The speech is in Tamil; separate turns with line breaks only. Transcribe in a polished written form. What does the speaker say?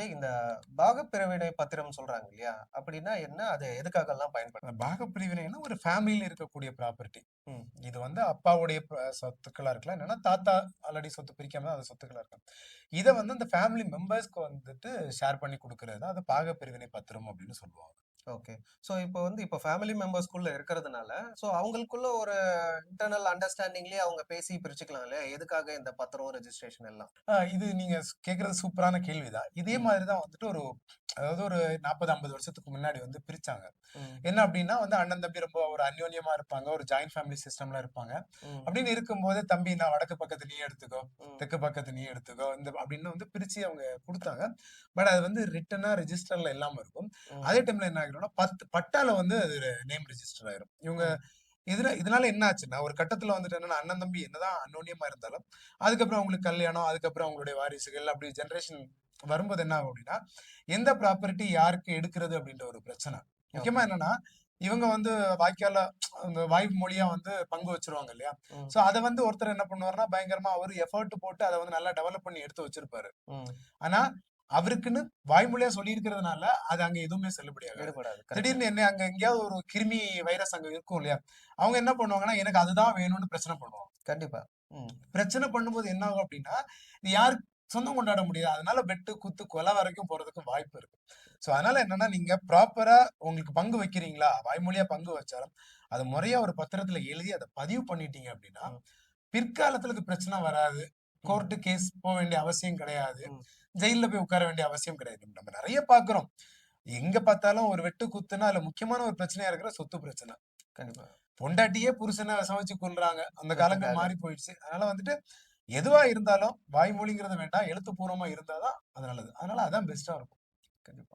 இந்த பாகப்பிரிவினை பத்திரம் சொல்றாங்க இல்லையா? அப்படின்னா என்ன? அது எதுக்காகலாம் பயன்படுது?
பாகப்பிரிவினைன்னா ஒரு ஃபேமிலியில இருக்கக்கூடிய ப்ராப்பர்ட்டி.
ம்.
இது வந்து அப்பாவுடைய சொத்துக்களா இருக்கலாம். இல்லன்னா தாத்தா ஆல்ரெடி சொத்து பிரிக்காம தான் அது சொத்துக்களா இருக்கலாம். இத வந்து அந்த ஃபேமிலி மெம்பர்ஸ்க்கு வந்துட்டு ஷேர் பண்ணி குடுக்குறது தான் அது பாகப்பிரிவினை பத்திரம் அப்படின்னு சொல்லுவாங்க.
ஓகே. ஸோ இப்போ ஃபேமிலி மெம்பர்ஸ்குள்ள இருக்கிறதுனால, ஸோ அவங்களுக்குள்ள ஒரு இன்டர்னல் அண்டர்ஸ்டாண்டிங்லயே அவங்க பேசி பிரிச்சுக்கலாம் இல்லையா? எதுக்காக இந்த பத்திரம், ரெஜிஸ்ட்ரேஷன் எல்லாம்?
இது நீங்க கேட்கறது சூப்பரான கேள்விதான். இதே
ம்.
மாதிரி தான் வந்துட்டு அதாவது ஒரு 40, 50 வருஷத்துக்கு முன்னாடி வந்து பிரிச்சாங்க.
ம்.
என்ன அப்டின்னா வந்து அண்ணன், தம்பி ரொம்ப ஒரு அந்யோன்யமா இருப்பாங்க. ஒரு ஜாயிண்ட் ஃபேமிலி சிஸ்டம்ல இருப்பாங்க.
ம்.
அப்படின்னு இருக்கும்போது, "தம்பி நான் வடக்கு பக்கத்து நீ எடுத்துக்கோ.
ம்.
தெற்கு பக்கத்து நீ எடுத்துக்கோ." அப்படின்னு வந்து பிரிச்சு அவங்க குடுத்தாங்க. பட் அது வந்து ரிட்டனா ரெஜிஸ்டர்ல இல்லாம இருக்கும்.
ம்.
அதே டைம்ல என்ன ஆகிரும்னா, பட்டால வந்து அது நேம் ரெஜிஸ்டர் ஆயிரும். இவங்க
ம்.
இதனால என்ன ஆச்சுன்னா, ஒரு கட்டத்துல வந்துட்டு என்னன்னா, அண்ணன், தம்பி என்னதான் அந்யோன்யமா இருந்தாலும், அதுக்கப்புறம் அவங்களுக்கு கல்யாணம், அதுக்கப்புறம் அவங்களுடைய வாரிசுகள் அப்படி ஜெனரேஷன் வரும்போது என்ன ஆகும் அப்படின்னா, எந்த ப்ராப்பர்ட்டி யாருக்கு எடுக்கிறது அப்படின்ற ஒரு பிரச்சனை. முக்கியமா
ஓகே.
என்னன்னா, இவங்க வந்து வாய்க்கால்ல அந்த வாய்மொழியா வந்து பங்கு வச்சுருவாங்க இல்லையா?
ம்.
சோ அத வந்து ஒருத்தர் என்ன பண்ணுவாருன்னா, பயங்கரமா அவரு எஃபோர்ட் போட்டு அத வந்து நல்லா டெவலப் பண்ணி எடுத்து வச்சிருப்பாரு.
ம்.
ஆனா, அவருக்குன்னு வாய்மொழியா சொல்லியிருக்கிறதுனால, அது அங்க எதுவுமே செல்லுபடி ஆகாது.
ஈடுபடாது. கரெக்ட்டு.
திடீர்னு என்ன அங்க எங்கேயாவது ஒரு கிருமி, வைரஸ் அங்க இருக்கும் இல்லையா? அவங்க என்ன பண்ணுவாங்கன்னா, எனக்கு அதுதான் வேணும்னு பிரச்சனை பண்ணுவாங்க.
கண்டிப்பா. ம்.
பிரச்சனை பண்ணும்போது என்ன ஆகும் அப்டின்னா, இது யாரு சொந்தம் கொண்டாட முடியாது. அதனால வெட்டு, குத்து, கொலை வரைக்கும் போறதுக்கு வாய்ப்பு இருக்கு. சோ அதனால என்னன்னா, நீங்க ப்ராப்பரா உங்களுக்கு பங்கு வைக்கிறீங்களா? வாய்மொழியா பங்கு வச்சாலும், அத முறையா ஒரு பத்திரத்துல எழுதி அத பதிவு பண்ணிட்டீங்க அப்டின்னா,
ம்.
பிற்காலத்துல இது பிரச்சனை வராது.
ம்.
கோர்ட் கேஸ் வேண்டிய அவசியம் கிடையாது.
ம்.
ஜெயில்ல போய் உட்கார வேண்டிய அவசியம் கிடையாது. நம்ம நெறைய பார்க்கிறோம். எங்க பார்த்தாலும் ஒரு வெட்டு குத்துனா, அதுல முக்கியமான ஒரு பிரச்சனையா இருக்கிற சொத்து பிரச்சனை.
கண்டிப்பா.
பொண்டாட்டியே புருஷன சமைச்சு கொல்றாங்க. அந்த காலங்கள்
சொத்துக்காக.
மாறி போயிடுச்சு. அதனால வந்துட்டு எதுவா இருந்தாலும் வாய்மொழிங்கிறது வேண்டாம். எழுத்துப்பூர்வமா இருந்தா தான் அது நல்லது. அதனால அதான் பெஸ்ட்டா இருக்கும்.
கண்டிப்பா.